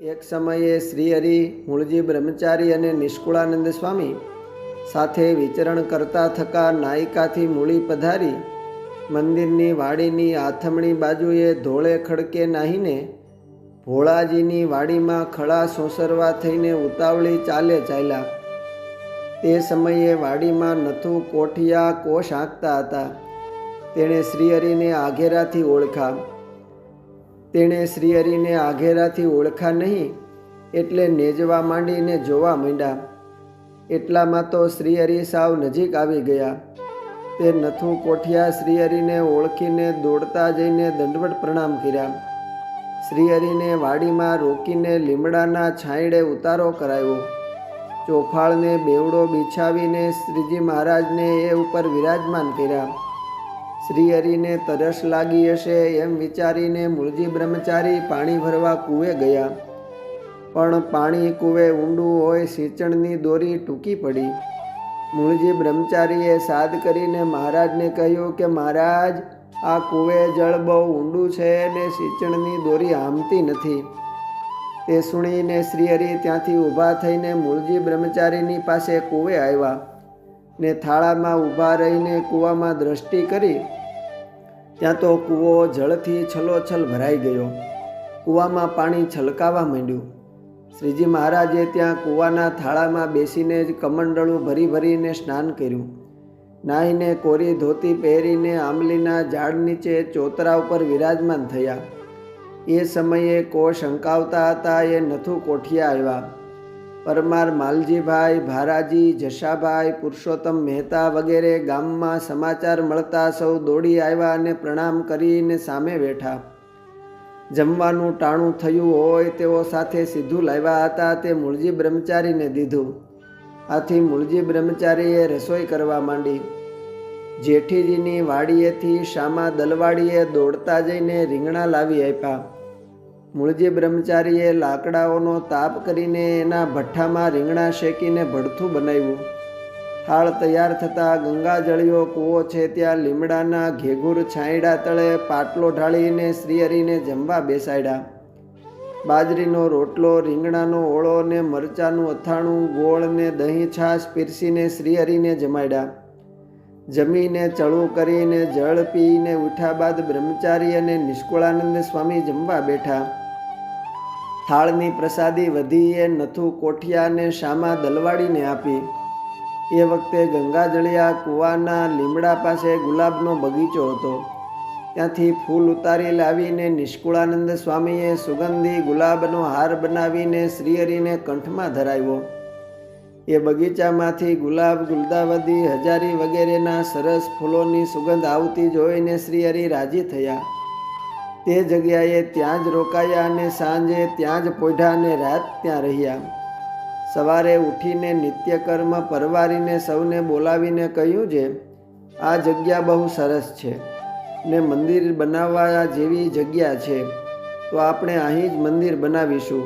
એક સમયે શ્રીહરિ, મૂળજી બ્રહ્મચારી અને નિષ્કુળાનંદ સ્વામી સાથે વિચરણ કરતા થકા નાયિકાથી મૂળી પધારી મંદિરની વાડીની આથમણી બાજુએ ધોળે ખડકે નાહીને ભોળાજીની વાડીમાં ખળા સોંસરવા થઈને ઉતાવળી ચાલે ચાલ્યા. તે સમયે વાડીમાં નથુ કોઠિયા કોષ હાંકતા હતા. તેણે શ્રીહરિને આઘેરાથી ઓળખા નહીં એટલે નેજવા માંડીને જોવા માંડ્યા. એટલામાં તો શ્રીહરિ સાવ નજીક આવી ગયા. તે નથુ કોઠિયા શ્રીહરિને ઓળખીને દોડતા જઈને દંડવત પ્રણામ કર્યા. શ્રીહરિને વાડીમાં રોકીને લીમડાના છાંયડે ઉતારો કરાવ્યો. ચોફાળને બેવડો બિછાવીને શ્રીજી મહારાજને એ ઉપર વિરાજમાન કર્યા. શ્રીહરિને તરસ લાગી હશે એમ વિચારીને મૂળજી બ્રહ્મચારી પાણી ભરવા કૂવે ગયા. પણ પાણી કૂવે ઊંડું હોય સિંચણની દોરી ટૂંકી પડી. મૂળજી બ્રહ્મચારીએ સાદ કરીને મહારાજને કહ્યું કે મહારાજ, આ કૂવે જળ બહુ ઊંડું છે ને સિંચણની દોરી આમતી નથી. તે સુણીને શ્રીહરિ ત્યાંથી ઊભા થઈને મૂળજી બ્રહ્મચારીની પાસે કૂવે આવ્યા ને થાળામાં ઊભા રહીને કૂવામાં દ્રષ્ટિ કરી. ત્યાં તો કૂવો જળથી છલોછલ ભરાઈ ગયો. કૂવામાં પાણી છલકાવા માંડ્યું. શ્રીજી મહારાજે ત્યાં કૂવાના થાળામાં બેસીને જ કમંડળું ભરી ભરીને સ્નાન કર્યું. નાહીને કોરી ધોતી પહેરીને આંબલીના ઝાડ નીચે ચોતરા ઉપર વિરાજમાન થયા. એ સમયે કોષ હંકાવતા હતા એ નથુ કોઠિયા આવ્યા. પરમાર માલજીભાઈ, ભારાજી, જશાભાઈ, પુરુષોત્તમ મહેતા વગેરે ગામમાં સમાચાર મળતા સૌ દોડી આવ્યા અને પ્રણામ કરીને સામે બેઠા. જમવાનું ટાણું થયું હોય તેઓ સાથે સીધું લાવ્યા હતા તે મૂળજી બ્રહ્મચારીને દીધું. આથી મૂળજી બ્રહ્મચારીએ રસોઈ કરવા માંડી. જેઠીજીની વાડીએથી શામા દલવાડીએ દોડતા જઈને રીંગણા લાવી આપ્યા. મૂળજી બ્રહ્મચારીએ લાકડાઓનો તાપ કરીને એના ભઠ્ઠામાં રીંગણા શેકીને ભડથું બનાવ્યું. થાળ તૈયાર થતાં ગંગાજળિયો કૂવો છે ત્યાં લીમડાના ઘેઘૂર છાંયડા તળે પાટલો ઢાળીને શ્રીહરિને જમવા બેસાડ્યા. બાજરીનો રોટલો, રીંગણાનો ઓળો ને મરચાંનું અથાણું, ગોળ ને દહીં છાશ પીરસીને શ્રીહરિને જમાડ્યા. જમીને ચળું કરીને જળ પીને ઉઠ્યા બાદ બ્રહ્મચારી અને નિષ્કુળાનંદ સ્વામી જમવા બેઠા. થાળની પ્રસાદી વધી એ નથુ કોઠિયાને શામા દલવાડીને આપી. એ વખતે ગંગાજળિયા કૂવાના લીમડા પાસે ગુલાબનો બગીચો હતો. ત્યાંથી ફૂલ ઉતારી લાવીને નિષ્કુળાનંદ સ્વામીએ સુગંધી ગુલાબનો હાર બનાવીને શ્રીહરિને કંઠમાં ધરાવ્યો. એ બગીચામાંથી ગુલાબ, ગુલદાવદી, હજારી વગેરેના સરસ ફૂલોની સુગંધ આવતી જોઈને શ્રીહરિ રાજી થયા. તે જગ્યાએ ત્યાં જ રોકાયા અને સાંજે ત્યાં જ પોઢ્યા અને રાત ત્યાં રહ્યા. સવારે ઉઠીને નિત્યકર્મ પરવારીને સૌને બોલાવીને કહ્યું છે, આ જગ્યા બહુ સરસ છે ને મંદિર બનાવવા જેવી જગ્યા છે, તો આપણે અહીં જ મંદિર બનાવીશું.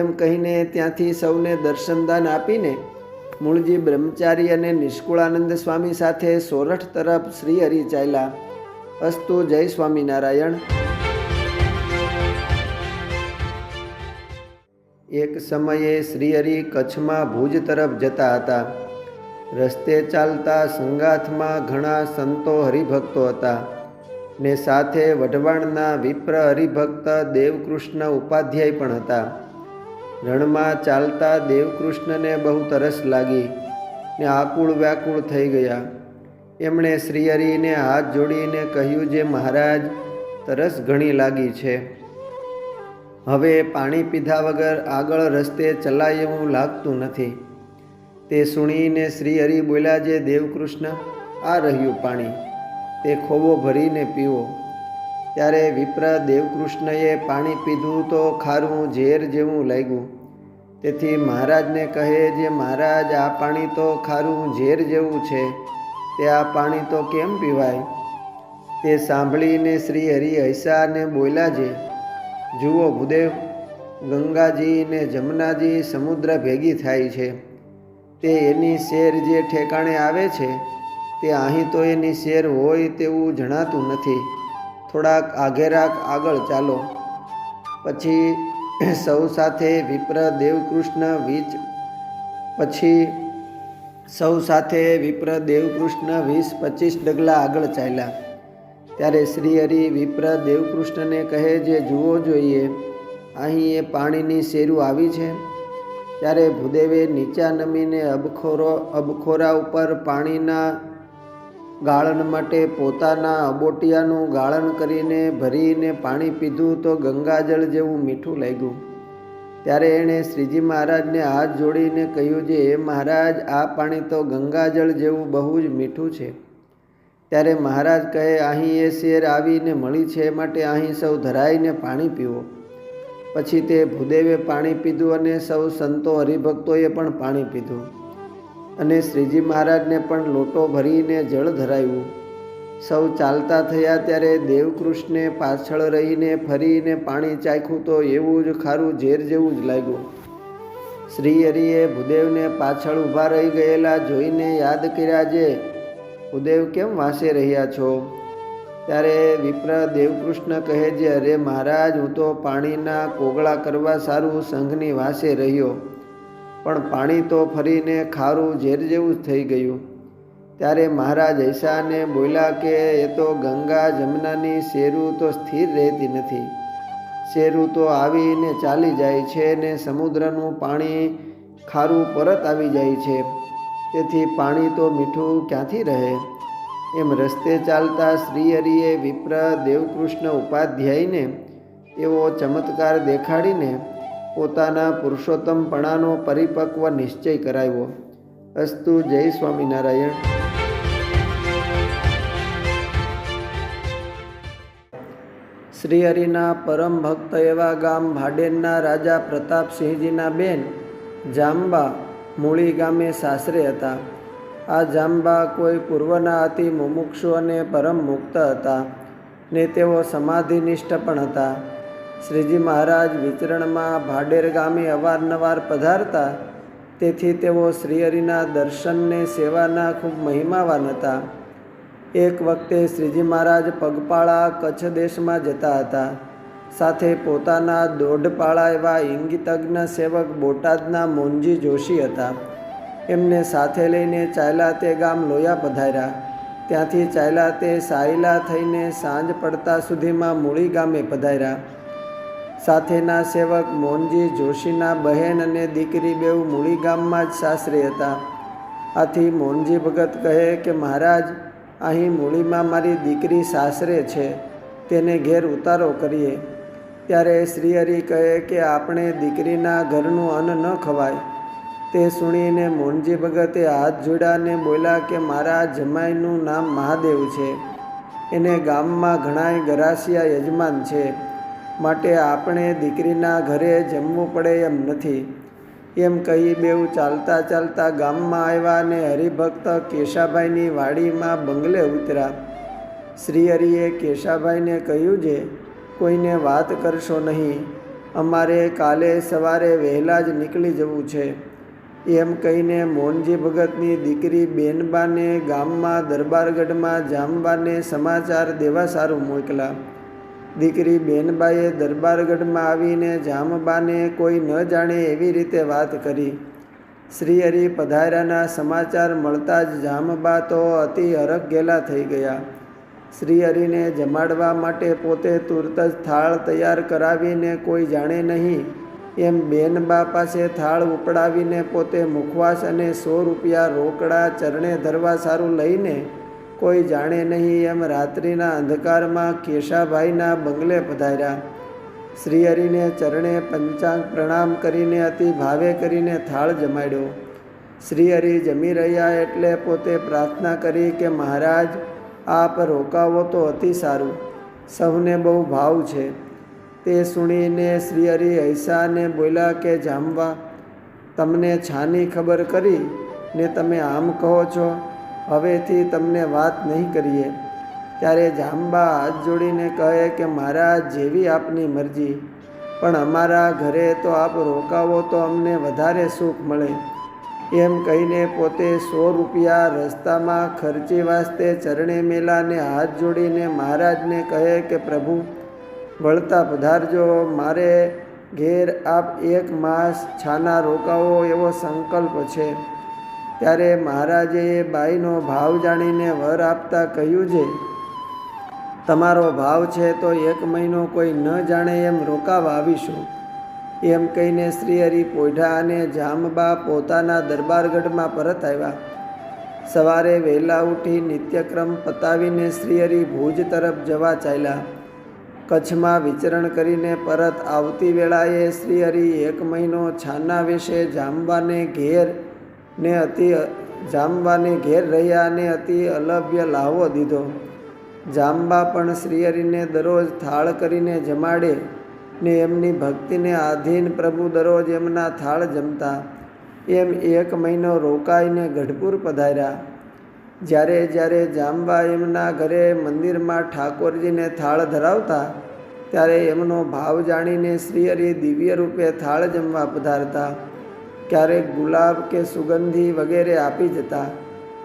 એમ કહીને ત્યાંથી સૌને દર્શનદાન આપીને મૂળજી બ્રહ્મચારી અને નિષ્કુળાનંદ સ્વામી સાથે સોરઠ તરફ શ્રીહરિ ચાલ્યા. અસ્તુ. જય સ્વામિનારાયણ. એક સમયે શ્રીહરિ કચ્છમાં ભુજ તરફ જતા હતા. રસ્તે ચાલતા સંગાથમાં ઘણા સંતો હરિભક્તો હતા ને સાથે વઢવાણના વિપ્ર હરિભક્ત દેવકૃષ્ણ ઉપાધ્યાય પણ હતા. રણમાં ચાલતા દેવકૃષ્ણને બહુ તરસ લાગી ને આકુળ વ્યાકુળ થઈ ગયા. એમણે શ્રીહરિને હાથ જોડીને કહ્યું, જે મહારાજ, તરસ ઘણી લાગી છે. હવે પાણી પીધા વગર આગળ રસ્તે ચલાય એવું લાગતું નથી. તે સુણીને શ્રીહરિ બોલ્યા, જે દેવકૃષ્ણ, આ રહ્યું પાણી, તે ખોવો ભરીને પીવો. ત્યારે વિપ્ર દેવકૃષ્ણએ પાણી પીધું તો ખારું ઝેર જેવું લાગ્યું. તેથી મહારાજને કહે, જે મહારાજ, આ પાણી તો ખારું ઝેર જેવું છે, તે આ પાણી તો કેમ પીવાય? તે સાંભળીને શ્રીહરિ હસ્યા અને બોલ્યા, છે જુઓ ભૂદેવ, ગંગાજી ને જમનાજી સમુદ્ર ભેગી થાય છે. તે એની શેર જે ઠેકાણે આવે છે તે અહીં તો એની શેર હોય તેવું જણાતું નથી. થોડાક આઘેરાક આગળ ચાલો. પછી સૌ સાથે વિપ્ર દેવકૃષ્ણ પછી સૌ સાથે વિપ્ર દેવકૃષ્ણ 20-25 ડગલા આગળ ચાલ્યા. ત્યારે શ્રીહરિ વિપ્ર દેવકૃષ્ણને કહે, જે જુઓ જોઈએ, અહીં એ પાણીની શેરું આવી છે. ત્યારે ભૂદેવે નીચા નમીને અબખોરા ઉપર પાણીના ગાળણ માટે પોતાના અબોટિયાનું ગાળણ કરીને ભરીને પાણી પીધું તો ગંગાજળ જેવું મીઠું લાગ્યું. ત્યારે એણે શ્રીજી મહારાજને હાથ જોડીને કહ્યું, જે હે મહારાજ, આ પાણી તો ગંગાજળ જેવું બહુ જ મીઠું છે. ત્યારે મહારાજ કહે, અહીં એ શેર આવીને મળી છે, માટે અહીં સૌ ધરાઈને પાણી પીવો. પછી તે ભૂદેવે પાણી પીધું અને સૌ સંતો હરિભક્તોએ પણ પાણી પીધું અને શ્રીજી મહારાજને પણ લોટો ભરીને જળ ધરાવ્યું. સૌ ચાલતા થયા ત્યારે દેવકૃષ્ણે પાછળ રહીને ફરીને પાણી ચાખ્યું તો એવું જ ખારું ઝેર જેવું જ લાગ્યું. શ્રીહરિએ ભૂદેવને પાછળ ઊભા રહી ગયેલા જોઈને યાદ કર્યા, જે ભૂદેવ કેમ વાંસે રહ્યા છો? ત્યારે વિપ્ર દેવકૃષ્ણ કહે, જે અરે મહારાજ, હું તો પાણીના કોગળા કરવા સારું સંઘની વાંસે રહ્યો, પણ પાણી તો ફરીને ખારું ઝેર જેવું જ થઈ ગયું. ત્યારે મહારાજ હૈસાને બોલ્યા કે એ તો ગંગા જમનાની શેરું તો સ્થિર રહેતી નથી. શેરું તો આવીને ચાલી જાય છે ને સમુદ્રનું પાણી ખારું પરત આવી જાય છે. તેથી પાણી તો મીઠું ક્યાંથી રહે? એમ રસ્તે ચાલતા શ્રીહરિએ વિપ્ર દેવકૃષ્ણ ઉપાધ્યાયને એવો ચમત્કાર દેખાડીને પોતાના પુરુષોત્તમપણાનો પરિપક્વ નિશ્ચય કરાવ્યો. અસ્તુ. જય સ્વામિનારાયણ. શ્રીહરિના પરમ ભક્ત એવા ગામ ભાડેરના રાજા પ્રતાપસિંહજીના બેન જાંબા મૂળી ગામે સાસરે હતા. આ જાંબા કોઈ પૂર્વના અતિ મુમુક્ષુ અને પરમ મુક્ત હતા ને તેઓ સમાધિનિષ્ઠ પણ હતા. શ્રીજી મહારાજ વિચરણમાં ભાડેર ગામે અવારનવાર પધારતા, તેથી તેઓ શ્રીહરિના દર્શનને સેવાના ખૂબ મહિમાવાન હતા. એક વખતે શ્રીજી મહારાજ પગપાળા કચ્છ દેશમાં જતા હતા. સાથે પોતાના દોઢપાળા એવા ઇંગિતજ્ઞ સેવક બોટાદના મોનજી જોશી હતા. એમને સાથે લઈને ચાલ્યા તે ગામ લોયા પધાર્યા. ત્યાંથી ચાલ્યા તે સાયલા થઈને સાંજ પડતા સુધીમાં મૂળી ગામે પધાર્યા. સાથેના સેવક મોનજી જોશીના બહેન અને દીકરી બેઉ મૂળી ગામમાં જ સાસરે હતા. આથી મોનજી ભગત કહે કે મહારાજ, અહીં મૂળીમાં મારી દીકરી સાસરે છે, તેને ઘેર ઉતારો કરીએ. ત્યારે શ્રીહરિ કહે કે આપણે દીકરીના ઘરનું અન્ન ન ખવાય. તે સુણીને મોનજી ભગતે હાથ જોડ્યા ને બોલ્યા કે મારા જમાઈનું નામ મહાદેવ છે, એને ગામમાં ઘણાય ગરાસિયા યજમાન છે, માટે આપણે દીકરીના ઘરે જમવું પડે એમ નથી. એમ કહી બેઉ ચાલતા ચાલતા ગામમાં આવ્યા અને હરિભક્ત કેશાભાઈની વાડીમાં બંગલે ઉતર્યા. શ્રીહરિએ કેશાભાઈને કહ્યું, છે કોઈને વાત કરશો નહીં, અમારે કાલે સવારે વહેલા જ નીકળી જવું છે. એમ કહીને મોનજી ભગતની દીકરી બેનબાને ગામમાં દરબારગઢમાં જાંબાને સમાચાર દેવા સારું મોકલા. દીકરી બેનબાએ દરબારગઢમાં આવીને જામબાને કોઈ ન જાણે એવી રીતે વાત કરી. શ્રીહરિ પધાર્યાના સમાચાર મળતા જ જામબા તો અતિ હરખ ગેલા થઈ ગયા. શ્રીહરિને જમાડવા માટે પોતે તુરત જ થાળ તૈયાર કરાવીને કોઈ જાણે નહીં એમ બેનબા પાસે થાળ ઉપડાવીને પોતે મુખવાસ અને 100 રૂપિયા રોકડા ચરણે ધરવા સારું લઈને કોઈ જાણે નહીં એમ રાત્રિના અંધકારમાં કેશાભાઈના બંગલે પધાર્યા. શ્રીહરિને ચરણે પંચાંગ પ્રણામ કરીને અતિ ભાવે કરીને થાળ જમાડ્યો. શ્રીહરિ જમી રહ્યા એટલે પોતે પ્રાર્થના કરી કે મહારાજ, આપ રોકાવો તો અતિ સારું, સૌને બહુ ભાવ છે. તે સુણીને શ્રીહરિ હૈસાને બોલ્યા કે જામવા, તમને છાની ખબર કરી ને તમે આમ કહો છો, હવેથી તમને વાત નહીં કરીએ. ત્યારે જાંબા હાથ જોડીને કહે કે મહારાજ, જેવી આપની મરજી, પણ અમારા ઘરે તો આપ રોકાવો તો અમને વધારે સુખ મળે. એમ કહીને પોતે 100 રૂપિયા રસ્તામાં ખર્ચી વાસ્તે ચરણે મેલાને હાથ જોડીને મહારાજને કહે કે પ્રભુ, વળતા પધારજો, મારે ઘેર આપ 1 માસ છાના રોકાવો એવો સંકલ્પ છે. ત્યારે મહારાજે એ બાઈનો ભાવ જાણીને વર આપતા કહ્યું છે, તમારો ભાવ છે તો 1 મહિનો કોઈ ન જાણે એમ રોકાવા આવીશું. એમ કહીને શ્રીહરિ પોઢા અને જામબા પોતાના દરબારગઢમાં પરત આવ્યા. સવારે વહેલા ઉઠી નિત્યક્રમ પતાવીને શ્રીહરિ ભુજ તરફ જવા ચાલ્યા. કચ્છમાં વિચરણ કરીને પરત આવતી વેળાએ શ્રીહરિ 1 મહિનો છાના વેશે જામવાને ઘેર રહ્યા અને અતિ અલભ્ય લાહવો દીધો. જામબા પણ શ્રીહરિને દરરોજ થાળ કરીને જમાડે ને એમની ભક્તિને આધીન પ્રભુ દરરોજ એમના થાળ જમતા. એમ 1 મહિનો રોકાઈને ગઢપુર પધાર્યા. જ્યારે જામબા એમના ઘરે મંદિરમાં ઠાકોરજીને થાળ ધરાવતા ત્યારે એમનો ભાવ જાણીને શ્રીહરિ દિવ્ય રૂપે થાળ જમવા પધારતા. ક્યારેક ગુલાબ કે સુગંધી વગેરે આપી જતા.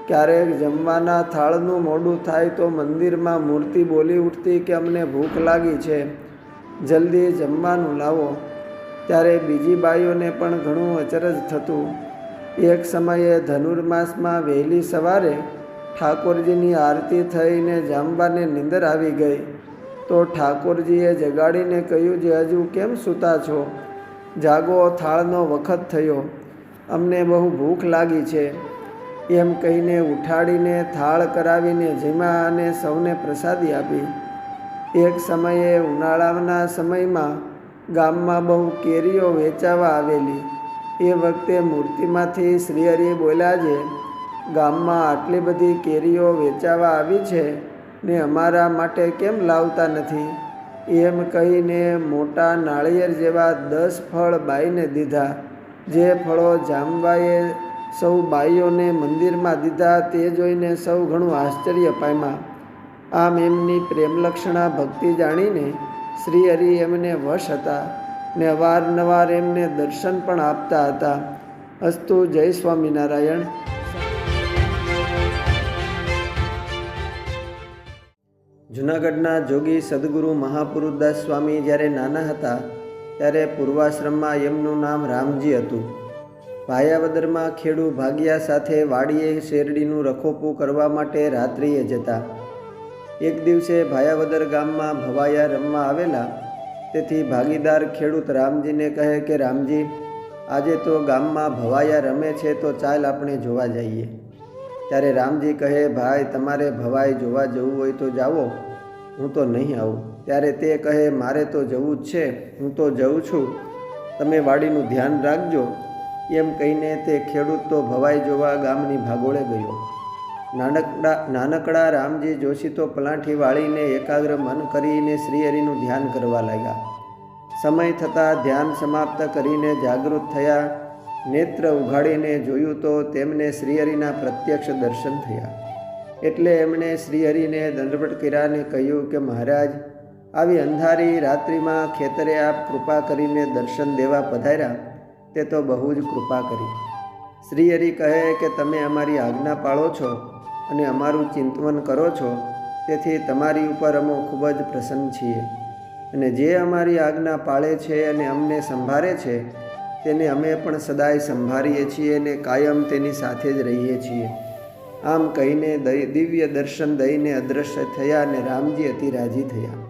ક્યારેક જમવાના થાળનું મોડું થાય તો મંદિરમાં મૂર્તિ બોલી ઉઠતી કે અમને ભૂખ લાગી છે, જલ્દી જમવાનું લાવો. ત્યારે બીજી બાઈઓને પણ ઘણું અચરજ થતું. એક સમયે ધનુર્માસમાં વહેલી સવારે ઠાકોરજીની આરતી થઈને જામબાને નીંદર આવી ગઈ. તો ઠાકોરજીએ જગાડીને કહ્યું, જે હજુ કેમ સૂતા છો? જાગો, થાળનો વખત થયો, અમને બહુ ભૂખ લાગી છે. એમ કહીને ઉઠાડીને થાળ કરાવીને જમ્યા અને સૌને પ્રસાદી આપી. એક સમયે ઉનાળાના સમયમાં ગામમાં બહુ કેરીઓ વેચાવા આવેલી. એ વખતે મૂર્તિમાંથી શ્રીહરિ બોલ્યા છે, ગામમાં આટલી બધી કેરીઓ વેચાવા આવી છે ને અમારા માટે કેમ લાવતા નથી? એમ કહીને મોટા નાળિયેર જેવા 10 ફળ બાઈને દીધા. જે ફળો જામબાએ સૌ બાઈઓને મંદિરમાં દીધા તે જોઈને સૌ ઘણું આશ્ચર્ય પામ્યા. આમ એમની પ્રેમલક્ષણા ભક્તિ જાણીને શ્રીહરિ એમને વશ હતા ને અવારનવાર એમને દર્શન પણ આપતા હતા. અસ્તુ. જય સ્વામિનારાયણ. જૂનાગઢના જોગી સદગુરુ મહાપુરુષદાસ સ્વામી જ્યારે નાના હતા ત્યારે પૂર્વાશ્રમમાં એમનું નામ રામજી હતું. ભાયાવદરમાં ખેડૂ ભાગ્યા સાથે વાડીએ શેરડીનું રખોપું કરવા માટે રાત્રિએ જતા. એક દિવસે ભાયાવદર ગામમાં ભવાયા રમવા આવેલા. તેથી ભાગીદાર ખેડૂત રામજીને કહે કે રામજી, આજે તો ગામમાં ભવાયા રમે છે તો ચાલ આપણે જોવા જઈએ. ત્યારે રામજી કહે, ભાઈ તમારે ભવાઈ જોવા જવું હોય તો જાઓ, હું તો નહીં આવું. ત્યારે તે કહે, મારે તો જવું જ છે, હું તો જઉં છું, તમે વાડીનું ધ્યાન રાખજો. એમ કહીને તે ખેડૂત તો ભવાઈ જોવા ગામની ભાગોળે ગયો. નાનકડા રામજી જોશી તો પલાઠી વાળીને એકાગ્ર મન કરીને શ્રીહરિનું ધ્યાન કરવા લાગ્યા. સમય થતાં ધ્યાન સમાપ્ત કરીને જાગૃત થયા. નેત્ર ઉઘાડીને જોયું તો તેમને શ્રીહરિના પ્રત્યક્ષ દર્શન થયા. એટલે એમણે શ્રીહરિને દંડવત કર્યાને કહ્યું કે મહારાજ, આવી અંધારી રાત્રિમાં ખેતરે આપ કૃપા કરીને દર્શન દેવા પધાર્યા, તે તો બહુ જ કૃપા કરી. શ્રીહરિ કહે કે તમે અમારી આજ્ઞા પાળો છો અને અમારું ચિંતન કરો છો, તેથી તમારી ઉપર અમે ખૂબ જ પ્રસન્ન છીએ. અને જે અમારી આજ્ઞા પાળે છે અને અમને સંભાળે છે તેને અમે પણ સદાય સંભાળીએ છીએ અને કાયમ તેની સાથે જ રહીએ છીએ. આમ કહીને દિવ્ય દર્શન દઈને અદૃશ્ય થયા અને રામજી અતિ રાજી થયા.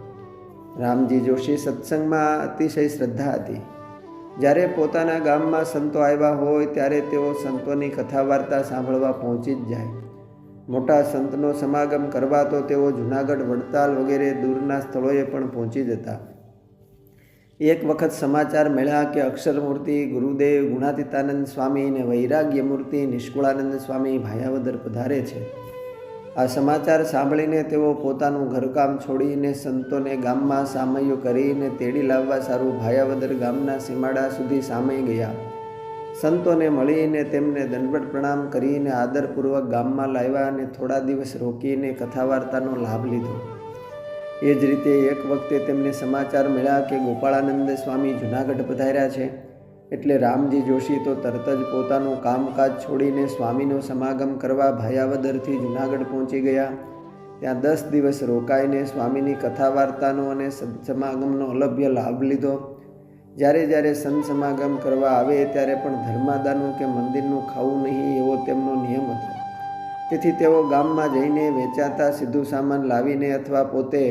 રામજી જોશી સત્સંગમાં અતિશય શ્રદ્ધા હતી. જ્યારે પોતાના ગામમાં સંતો આવ્યા હોય ત્યારે તેઓ સંતોની કથા વાર્તા સાંભળવા પહોંચી જ જાય. મોટા સંતનો સમાગમ કરવા તો તેઓ જૂનાગઢ, વડતાલ વગેરે દૂરના સ્થળોએ પણ પહોંચી જતા. એક વખત સમાચાર મળ્યા કે અક્ષરમૂર્તિ ગુરુદેવ ગુણાતીતાનંદ સ્વામી અને વૈરાગ્યમૂર્તિ નિષ્કુળાનંદ સ્વામી ભાયાવદર પધારે છે. આ સમાચાર સાંભળીને તેઓ પોતાનું ઘરકામ છોડીને સંતોને ગામમાં સામૈયું કરીને તેડી લાવવા સારું ભાયાવદર ગામના સીમાડા સુધી સામઈ ગયા. સંતોને મળીને તેમને દંડવત પ્રણામ કરીને આદરપૂર્વક ગામમાં લાવ્યા અને થોડા દિવસ રોકીને કથા વાર્તાનો લાભ લીધો. એ જ રીતે એક વખતે તેમને સમાચાર મળ્યા કે ગોપાળાનંદ સ્વામી જૂનાગઢ પધાર્યા છે. એટલે રામજી જોશી તો તરત જ પોતાનું કામકાજ છોડીને સ્વામીનો સમાગમ કરવા ભાયાવદરથી જૂનાગઢ પહોંચી ગયા. ત્યાં 10 દિવસ રોકાઈને સ્વામીની કથા વાર્તાનો અને સત્સમાગમનો અલભ્ય લાભ લીધો. જ્યારે જ્યારે સંત સમાગમ કરવા આવે ત્યારે પણ ધર્માદાનું કે મંદિરનું ખાવું નહીં એવો તેમનો નિયમ હતો. તેથી તેઓ ગામમાં જઈને વેચાતા સીધું સામાન લાવીને અથવા પોતે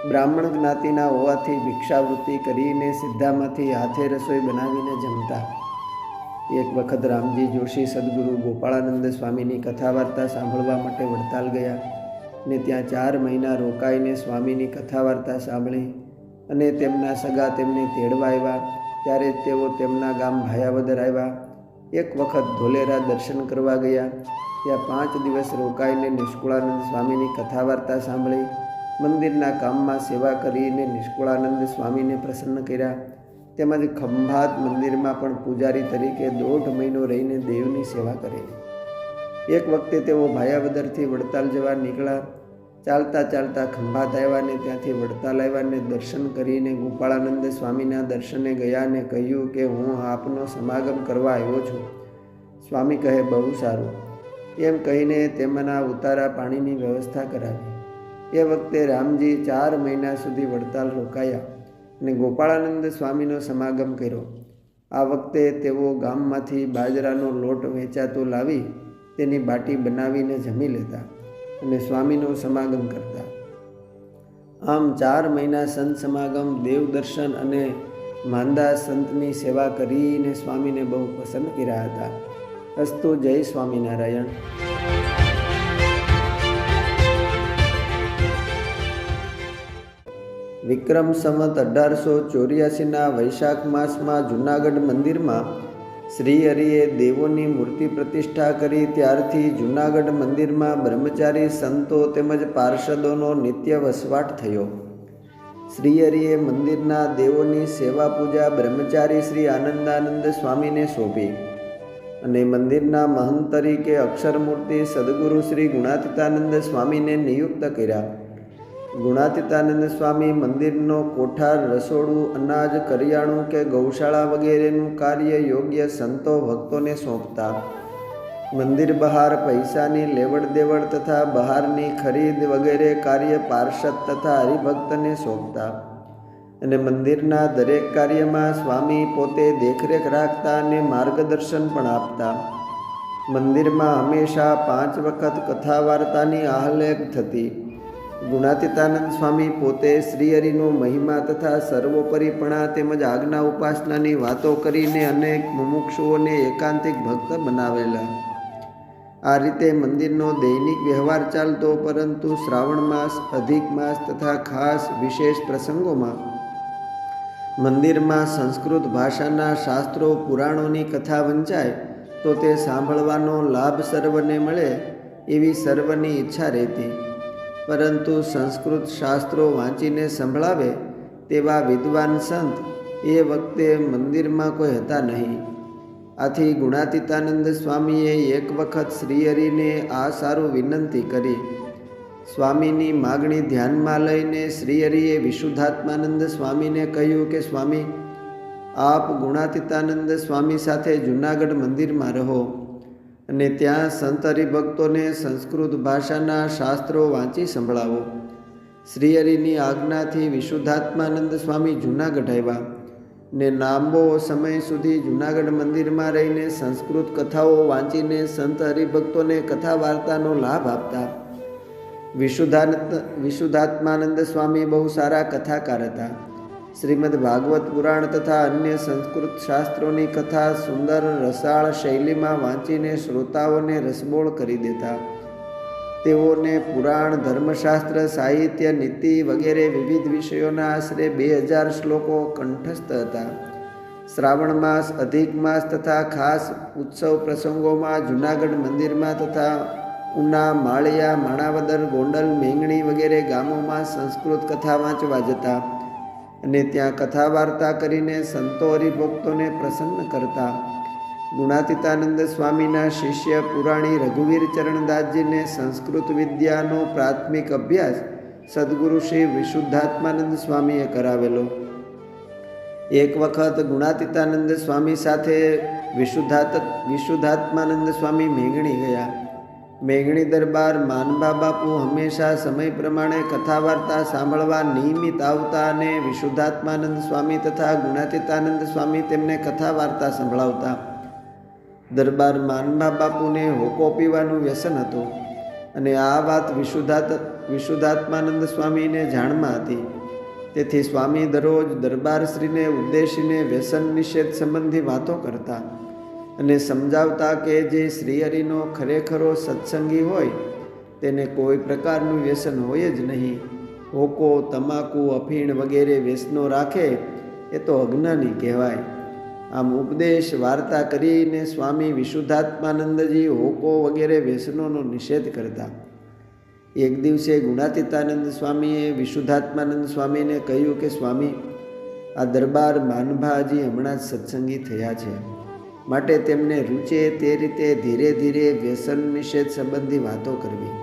બ્રાહ્મણ જ્ઞાતિના હોવાથી ભિક્ષાવૃત્તિ કરીને સીધામાંથી હાથે રસોઈ બનાવીને જમતા. એક વખત રામજી જોશી સદગુરુ ગોપાળાનંદ સ્વામીની કથા વાર્તા સાંભળવા માટે વડતાલ ગયા ને ત્યાં 4 મહિના રોકાઈને સ્વામીની કથા વાર્તા સાંભળી અને તેમના સગા તેમને તેડવા આવ્યા. ત્યારે તેઓ તેમના ગામ ભાયાવદર આવ્યા. એક વખત ધોલેરા દર્શન કરવા ગયા. ત્યાં 5 દિવસ રોકાઈને નિષ્કુળાનંદ સ્વામીની કથા વાર્તા સાંભળી મંદિરના કામમાં સેવા કરીને નિષ્કુળાનંદ સ્વામીને પ્રસન્ન કર્યા. તેમજ ખંભાત મંદિરમાં પણ પૂજારી તરીકે 1.5 મહિનો રહીને દેવની સેવા કરેલી. એક વખતે તેઓ ભાયાવદરથી વડતાલ જવા નીકળ્યા. ચાલતા ચાલતા ખંભાત આવ્યા ને ત્યાંથી વડતાલ આવ્યા ને દર્શન કરીને ગોપાળાનંદ સ્વામીના દર્શને ગયા ને કહ્યું કે હું આપનો સમાગમ કરવા આવ્યો છું. સ્વામી કહે, બહુ સારું. એમ કહીને તેમના ઉતારા પાણીની વ્યવસ્થા કરાવી. એ વખતે રામજી 4 મહિના સુધી વડતાલ રોકાયા અને ગોપાળાનંદ સ્વામીનો સમાગમ કર્યો. આ વખતે તેઓ ગામમાંથી બાજરાનો લોટ વેચાતો લાવી તેની બાટી બનાવીને જમી લેતા અને સ્વામીનો સમાગમ કરતા. આમ 4 મહિના સંત સમાગમ, દેવદર્શન અને માંદા સંતની સેવા કરીને સ્વામીને બહુ પસંદ કર્યા હતા. અસ્તુ. જય સ્વામિનારાયણ. વિક્રમ સંવત 1884ના વૈશાખ માસમાં જૂનાગઢ મંદિરમાં શ્રી હરિએ દેવોની મૂર્તિ પ્રતિષ્ઠા કરી ત્યારથી જૂનાગઢ મંદિરમાં બ્રહ્મચારી સંતો તેમજ પાર્ષદોનો નિત્ય વસવાટ થયો. શ્રી હરિએ મંદિરના દેવોની સેવા પૂજા બ્રહ્મચારી શ્રી આનંદાનંદ સ્વામીને સોંપી અને મંદિરના મહંત તરીકે અક્ષરમૂર્તિ સદગુરુ શ્રી ગુણાતીતાનંદ સ્વામીને નિયુક્ત કર્યા. ગુણાતીતાનંદ સ્વામી મંદિરનો કોઠાર, રસોડું, અનાજ, કરિયાણું કે ગૌશાળા વગેરેનું કાર્ય યોગ્ય સંતો ભક્તોને સોંપતા. મંદિર બહાર પૈસાની લેવડ દેવડ તથા બહારની ખરીદ વગેરે કાર્ય પાર્ષદ તથા હરિભક્તને સોંપતા અને મંદિરના દરેક કાર્યમાં સ્વામી પોતે દેખરેખ રાખતા અને માર્ગદર્શન પણ આપતા. મંદિરમાં હંમેશા 5 વખત કથા વાર્તાની આહલેખ થતી. ગુણાતીતાનંદ સ્વામી પોતે શ્રીહરિનો મહિમા તથા સર્વોપરીપણા તેમજ આજ્ઞા ઉપાસનાની વાતો કરીને અનેક મુમુક્ષુઓને એકાંતિક ભક્ત બનાવેલા. આ રીતે મંદિરનો દૈનિક વ્યવહાર ચાલતો, પરંતુ શ્રાવણ માસ, અધિક માસ તથા ખાસ વિશેષ પ્રસંગોમાં મંદિરમાં સંસ્કૃત ભાષાના શાસ્ત્રો, પુરાણોની કથા વંચાય તો તે સાંભળવાનો લાભ સર્વને મળે એવી સર્વની ઈચ્છા રહેતી. પરંતુ સંસ્કૃત શાસ્ત્રો વાંચીને સંભળાવે તેવા વિદ્વાન સંત એ વખતે મંદિરમાં કોઈ હતા નહીં. આથી ગુણાતીતાનંદ સ્વામીએ એક વખત શ્રીહરિને આ સારું વિનંતી કરી. સ્વામીની માગણી ધ્યાનમાં લઈને શ્રીહરિએ વિશુદ્ધાત્માનંદ સ્વામીને કહ્યું કે સ્વામી, આપ ગુણાતીતાનંદ સ્વામી સાથે જૂનાગઢ મંદિરમાં રહો અને ત્યાં સંત હરિભક્તોને સંસ્કૃત ભાષાના શાસ્ત્રો વાંચી સંભળાવો. શ્રીહરિની આજ્ઞાથી વિશુદ્ધાત્માનંદ સ્વામી જૂનાગઢ આવ્યા ને લાંબો સમય સુધી જૂનાગઢ મંદિરમાં રહીને સંસ્કૃત કથાઓ વાંચીને સંત હરિભક્તોને કથા વાર્તાનો લાભ આપતા. વિશુદ્ધાત્માનંદ સ્વામી બહુ સારા કથાકાર હતા. શ્રીમદ ભાગવત પુરાણ તથા અન્ય સંસ્કૃત શાસ્ત્રોની કથા સુંદર રસાળ શૈલીમાં વાંચીને શ્રોતાઓને રસબોળ કરી દેતા. તેઓને પુરાણ, ધર્મશાસ્ત્ર, સાહિત્ય, નીતિ વગેરે વિવિધ વિષયોના આશરે 2000 શ્લોકો કંઠસ્થ હતા. શ્રાવણ માસ, અધિક માસ તથા ખાસ ઉત્સવ પ્રસંગોમાં જૂનાગઢ મંદિરમાં તથા ઉના, માળિયા, માણાવદર, ગોંડલ, મેંગણી વગેરે ગામોમાં સંસ્કૃત કથા વાંચવા જતા અને ત્યાં કથા વાર્તા કરીને સંતો હરિભક્તોને પ્રસન્ન કરતા. ગુણાતીતાનંદ સ્વામીના શિષ્ય પુરાણી રઘુવીર ચરણદાસજીને સંસ્કૃત વિદ્યાનો પ્રાથમિક અભ્યાસ સદગુરુ શ્રી વિશુદ્ધાત્માનંદ સ્વામીએ કરાવેલો. એક વખત ગુણાતીતાનંદ સ્વામી સાથે વિશુદ્ધાત્માનંદ સ્વામી મેંગણી ગયા. મેઘણી દરબાર માનભા બાપુ હંમેશા સમય પ્રમાણે કથા વાર્તા સાંભળવા નિયમિત આવતા અને વિશુદ્ધાત્માનંદ સ્વામી તથા ગુણાતીતાનંદ સ્વામી તેમને કથા વાર્તા સંભળાવતા. દરબાર માનભા બાપુને હોકો પીવાનું વ્યસન હતું અને આ વાત વિશુદ્ધાત્માનંદ સ્વામીને જાણમાં હતી. તેથી સ્વામી દરરોજ દરબારશ્રીને ઉદ્દેશીને વ્યસન નિષેધ સંબંધી વાતો કરતા અને સમજાવતા કે જે શ્રીહરિનો ખરેખરો સત્સંગી હોય તેને કોઈ પ્રકારનું વ્યસન હોય જ નહીં. હોકો, તમાકુ, અફીણ વગેરે વ્યસનો રાખે એ તો અજ્ઞાની કહેવાય. આમ ઉપદેશ વાર્તા કરીને સ્વામી વિશુદ્ધાત્માનંદજી હોકો વગેરે વ્યસનોનો નિષેધ કરતા. એક દિવસે ગુણાતીતાનંદ સ્વામીએ વિશુદ્ધાત્માનંદ સ્વામીને કહ્યું કે સ્વામી, આ દરબાર માનભાજી હમણાં જ સત્સંગી થયા છે, માટે તેમને રૂચે તે રીતે ધીરે ધીરે વ્યસન નિષેધ સંબંધી વાતો કરવી.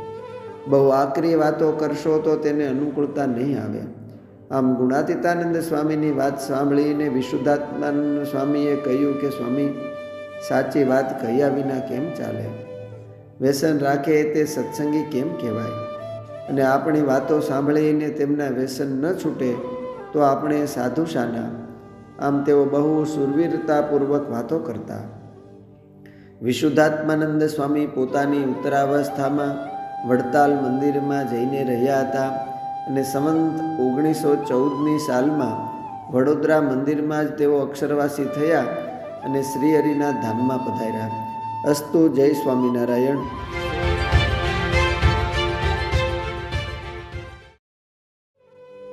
બહુ આકરી વાતો કરશો તો તેને અનુકૂળતા નહીં આવે. આમ ગુણાતીતાનંદ સ્વામીની વાત સાંભળીને વિશુદ્ધાત્માનંદ સ્વામીએ કહ્યું કે સ્વામી, સાચી વાત કહ્યા વિના કેમ ચાલે? વ્યસન રાખે તે સત્સંગી કેમ કહેવાય? અને આપણી વાતો સાંભળીને તેમના વ્યસન ન છૂટે તો આપણે સાધુ શાના? આમ તેઓ બહુ સુરવીરતાપૂર્વક વાતો કરતા. વિશુદ્ધાત્માનંદ સ્વામી પોતાની ઉત્તરાવસ્થામાં વડતાલ મંદિરમાં જઈને રહ્યા હતા અને સંવંત 1914ની સાલમાં વડોદરા મંદિરમાં જ તેઓ અક્ષરવાસી થયા અને શ્રીહરિના ધામમાં પધાર્યા. અસ્તુ. જય સ્વામિનારાયણ.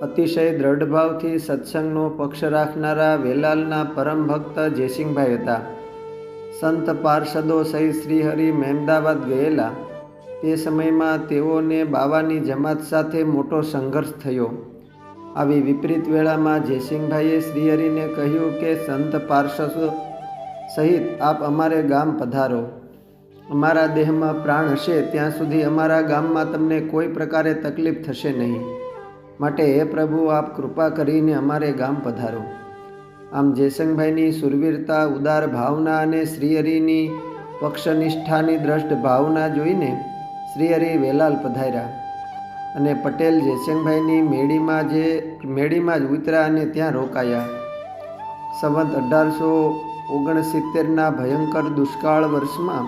અતિશય દ્રઢભાવથી સત્સંગનો પક્ષ રાખનારા વેલાલના પરમ ભક્ત જયસિંહભાઈ હતા. સંત પાર્ષદો સહિત શ્રીહરિ મહેમદાવાદ ગયેલા તે સમયમાં તેઓને બાવાની જમાત સાથે મોટો સંઘર્ષ થયો. આવી વિપરીત વેળામાં જયસિંહભાઈએ શ્રીહરિને કહ્યું કે સંત પાર્ષદો સહિત આપ અમારે ગામ પધારો. અમારા દેહમાં પ્રાણ હશે ત્યાં સુધી અમારા ગામમાં તમને કોઈ પ્રકારે તકલીફ થશે નહીં. માટે હે પ્રભુ, આપ કૃપા કરીને અમારે ગામ પધારો. આમ જયસિંહભાઈની સુરવીરતા, ઉદાર ભાવના અને શ્રીહરિની પક્ષનિષ્ઠાની દ્રષ્ટ ભાવના જોઈને શ્રીહરિ વેલાલ પધાર્યા અને પટેલ જયસિંહભાઈની મેળીમાં જ ઉતર્યા અને ત્યાં રોકાયા. સંવત 1869ના ભયંકર દુષ્કાળ વર્ષમાં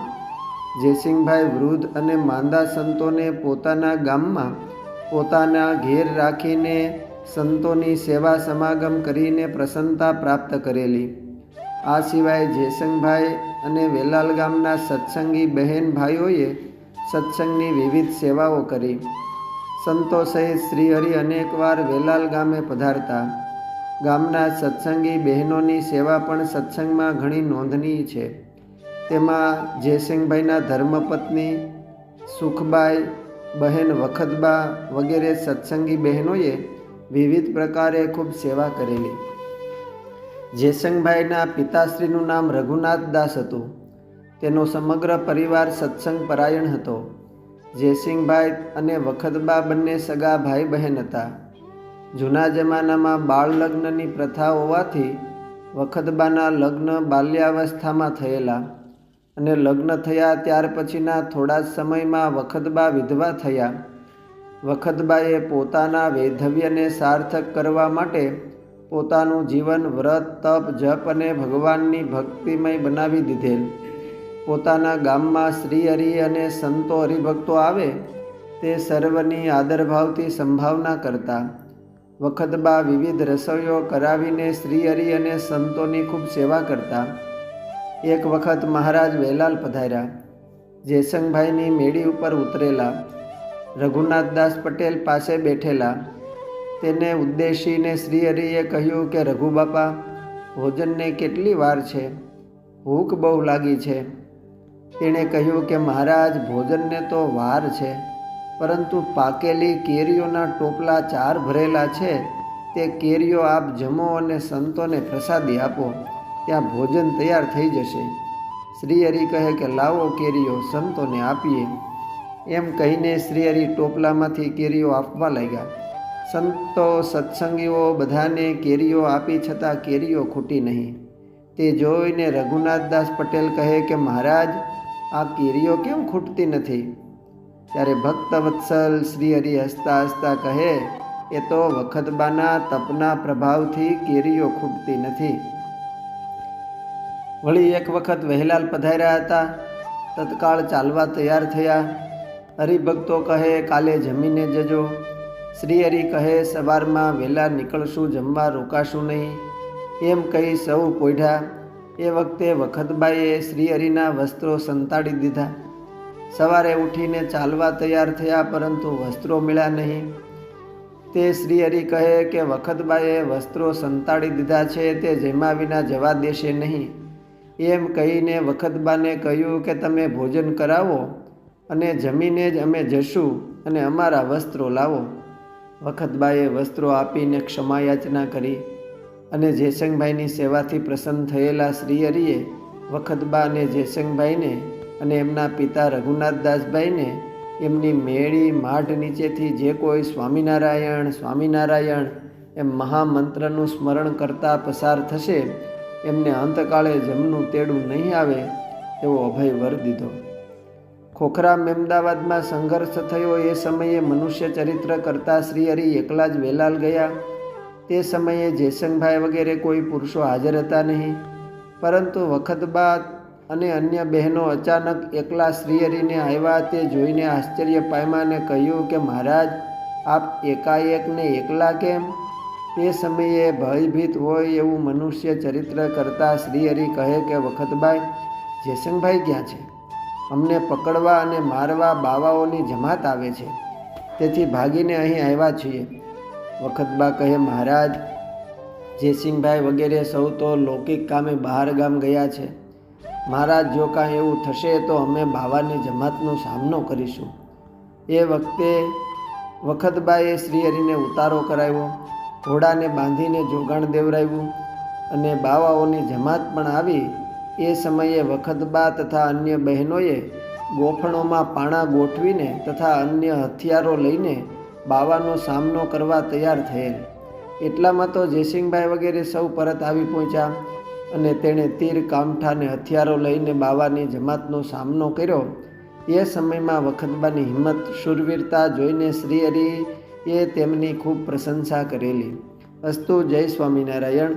જયસિંહભાઈ વૃદ્ધ અને માંદા સંતોને પોતાના ગામમાં પોતાના ઘેર રાખીને સંતોની સેવા સમાગમ કરીને પ્રસન્નતા પ્રાપ્ત કરેલી. આ સિવાય જયસિંહભાઈ અને વેલાલ ગામના સત્સંગી બહેન ભાઈઓએ સત્સંગની વિવિધ સેવાઓ કરી. સંતો સહિત શ્રીહરિ અનેકવાર વેલાલ ગામે પધારતા. ગામના સત્સંગી બહેનોની સેવા પણ સત્સંગમાં ઘણી નોંધનીય છે. તેમાં જયસિંહભાઈના ધર્મપત્ની સુખબાઈ, બહેન વખતબા વગેરે સત્સંગી બહેનોએ વિવિધ પ્રકારે ખૂબ સેવા કરેલી. જયસિંહભાઈના પિતાશ્રીનું નામ રઘુનાથ દાસ હતું. તેનો સમગ્ર પરિવાર સત્સંગ પરાયણ હતો. જયસિંહભાઈ અને વખતબા બંને સગા ભાઈ બહેન હતા. જૂના જમાનામાં બાળ લગ્નની પ્રથા હોવાથી વખતબાના લગ્ન બાલ્યાવસ્થામાં થયેલા અને લગ્ન થયા ત્યાર પછીના થોડા જ સમયમાં વખતબા વિધવા થયા. વખતબાએ પોતાના વૈધવ્યને સાર્થક કરવા માટે પોતાનું જીવન વ્રત, તપ, જપ અને ભગવાનની ભક્તિમય બનાવી દીધેલ. પોતાના ગામમાં શ્રીહરિ અને સંતો હરિભક્તો આવે તે સર્વની આદરભાવથી સંભાવના કરતા. વખતબા વિવિધ રસોઈઓ કરાવીને શ્રીહરિ અને સંતોની ખૂબ સેવા કરતા. એક વખત મહારાજ વેલાલ પધાર્યા. જયસિંહભાઈની મેળી ઉપર ઉતરેલા. રઘુનાથદાસ પટેલ પાસે બેઠેલા. તેને ઉદ્દેશીને શ્રીહરિએ કહ્યું કે રઘુ બાપા, ભોજનને કેટલી વાર છે? ભૂખ બહુ લાગી છે. તેણે કહ્યું કે મહારાજ, ભોજનને તો વાર છે, પરંતુ પાકેલી કેરીઓના ટોપલા 4 ભરેલા છે. તે કેરીઓ આપ જમો અને સંતોને પ્રસાદી આપો, ત્યાં ભોજન તૈયાર થઈ જશે. શ્રીહરિ કહે કે લાવો કેરીઓ, સંતોને આપીએ. એમ કહીને શ્રીહરિ ટોપલામાંથી કેરીઓ આપવા લાગ્યા. સંતો સત્સંગીઓ બધાને કેરીઓ આપી છતાં કેરીઓ ખૂટી નહીં. તે જોઈને રઘુનાથદાસ પટેલ કહે કે મહારાજ, આ કેરીઓ કેમ ખૂટતી નથી? ત્યારે ભક્તવત્સલ શ્રી હરિ હસતા હસતા કહે, એ તો વખતબાના તપના પ્રભાવથી કેરીઓ ખૂટતી નથી. વળી એક વખત વહેલાલ પધાર્યા હતા. તત્કાળ ચાલવા તૈયાર થયા. હરિભક્તો કહે, કાલે જમીને જજો. શ્રી હરિ કહે, સવારમાં વહેલા નીકળશું, જમવા રોકાશું નહીં. એમ કહી સૌ પોઢ્યા. એ વખતે વખતબાઈએ શ્રી હરિના વસ્ત્રો સંતાડી દીધા. સવારે ઉઠીને ચાલવા તૈયાર થયા, પરંતુ વસ્ત્રો મળ્યા નહીં. તે શ્રી હરિ કહે કે વખતબાઈએ વસ્ત્રો સંતાડી દીધા છે, તે જેમાં વિના જવા દેશે નહીં. એમ કહીને વખતબાને કહ્યું કે તમે ભોજન કરાવો અને જમીને જ અમે જશું અને અમારા વસ્ત્રો લાવો. વખતબાએ વસ્ત્રો આપીને ક્ષમાયાચના કરી અને જયસંગભાઈની સેવાથી પ્રસન્ન થયેલા શ્રી હરિએ વખતબા અને જયસંગભાઈને અને એમના પિતા રઘુનાથદાસભાઈને એમની મેળી માઢ નીચેથી જે કોઈ સ્વામિનારાયણ સ્વામિનારાયણ એમ મહામંત્રનું સ્મરણ કરતા પસાર થશે, એમને અંતકાળે જમનું તેડું નહીં આવે એવો અભય વર દીધો. ખોખરા મેમદાવાદમાં સંઘર્ષ થયો એ સમયે મનુષ્ય ચરિત્ર કરતા શ્રી હરિ એકલા જ વેલાલ ગયા. તે સમયે જયસંગભાઈ વગેરે કોઈ પુરુષો હાજર હતા નહીં, પરંતુ વખતબા અને અન્ય બહેનો અચાનક એકલા શ્રીહરિને આવ્યા. તે જોઈને આશ્ચર્ય પામ્યા અને કહ્યું કે મહારાજ, આપ એકાએક ને એકલા કેમ? તે સમયે ભયભીત હોય એવું મનુષ્ય ચરિત્ર કરતા શ્રીહરિ કહે કે વખતભાઈ, જયસંગભાઈ ક્યાં છે? અમને પકડવા અને મારવા બાવાઓની જમાત આવે છે, તેથી ભાગીને અહીં આવ્યા છીએ. વખતબા કહે, મહારાજ, જયસિંહભાઈ વગેરે સૌ તો લૌકિક કામે બહાર ગામ ગયા છે. મહારાજ, જો કાંઈ એવું થશે તો અમે બાવાની જમાતનો સામનો કરીશું. એ વખતે વખતબાએ શ્રીહરિને ઉતારો કરાવ્યો, ઘોડાને બાંધીને જોગાણ દેવરાવ્યું અને બાવાઓની જમાત પણ આવી. એ સમયે વખતબા તથા અન્ય બહેનોએ ગોફણોમાં પાણા ગોઠવીને તથા અન્ય હથિયારો લઈને બાવાનો સામનો કરવા તૈયાર થયેલ. એટલામાં તો જયસિંહભાઈ વગેરે સૌ પરત આવી પહોંચ્યા અને તેણે તીર કામઠાને હથિયારો લઈને બાવાની જમાતનો સામનો કર્યો. એ સમયમાં વખતબાની હિંમત શૂરવીરતા જોઈને શ્રીહરિએ તેમની ખૂબ પ્રશંસા કરેલી. અસ્તુ. જય સ્વામિનારાયણ.